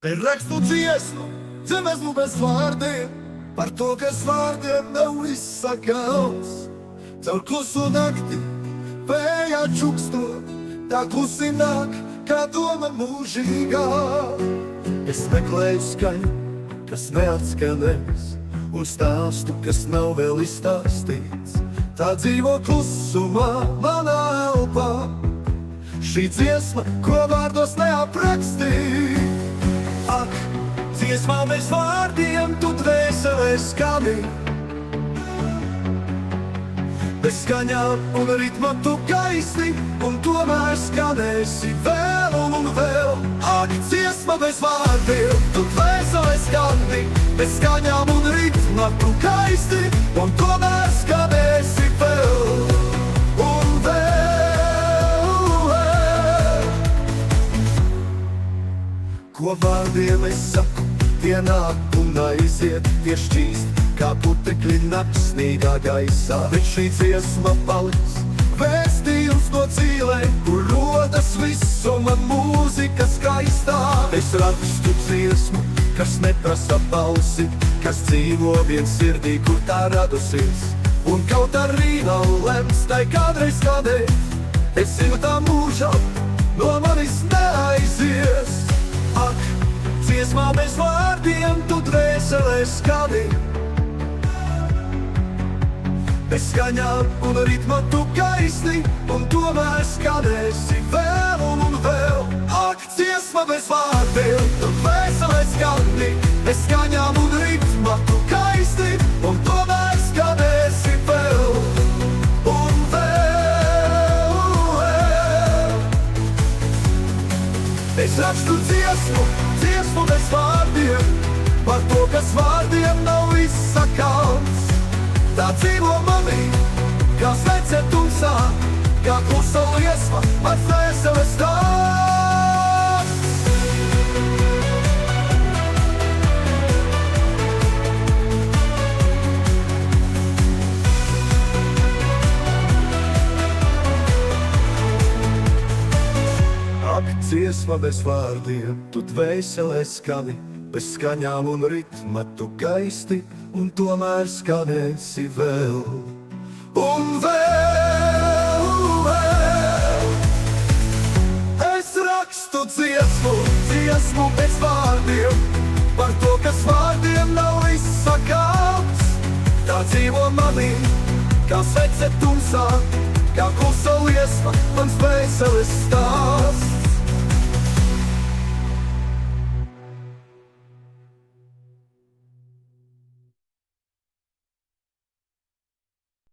Rakstu dziesmu, dziesmu bez vārdiem, par to, kas vārdiem nav izsakāms. Caur klusu nakti, vējā čuksto, tā klusi nāk, kā doma mūžīgā. Es meklēju skaņu, kas neatskanēs, un stāstu, kas nav vēl izstāstīts. Tā dzīvo klusumā, manā elpā, šī dziesma, ko vārdos neaprakstīt. Ak, dziesmā bez vārdiem tu dvēselē skani, bez skaņām un ritma tu gaisti, un tomēr skanēsi vēl un vēl. Ak, dziesma bez vārdiem tu dvēselē skani, bez skaņām un ritma tu gaisti, un tomēr skanēsi vēl un vēl. Ko vārdiem es saku, tie nāk un aiziet, tie šķīst kā putekļi naksnīgā gaisā. Bet šī dziesma paliks vēstījums no dzīvē, kur rodas visuma mūzika skaistā. Es rakstu dziesmu, kas neprasa balsi, kas dzīvo vien sirdī, kur tā radusies. Un kaut arī nav lemts tai kādreiz kādēt, es zinu tā mūžam no manis neaizies. Ak, dziesmā bez vārdiem tu dvēselē skani, bez skaņām un ritma tu gaisti, un tomēr skanēsi vēl un vēl. Ak, dziesma bez vārdiem tu dvēselē skani, bez skaņām un ritma tu gaisti, un tomēr skanēsi vēl un vēl. Es rakstu dziesmu, dziesmu bez vārdiem, par to, kas vārdiem nav izsakāms. Tā dzīvo manī, kā svece tumsā, kā klusa liesma, mans dvēseles stāsts. Ak, dziesma bez vārdiem, tu dvēselē skani, bez skaņām un ritma tu gaisti, un tomēr skanēsi vēl un vēl, vēl. Es rakstu dziesmu, dziesmu bez vārdiem, par to, kas vārdiem nav izsakāms. Tā dzīvo manī, kā svece tumsā, kā klusa liesma, mans dvēseles stāsts.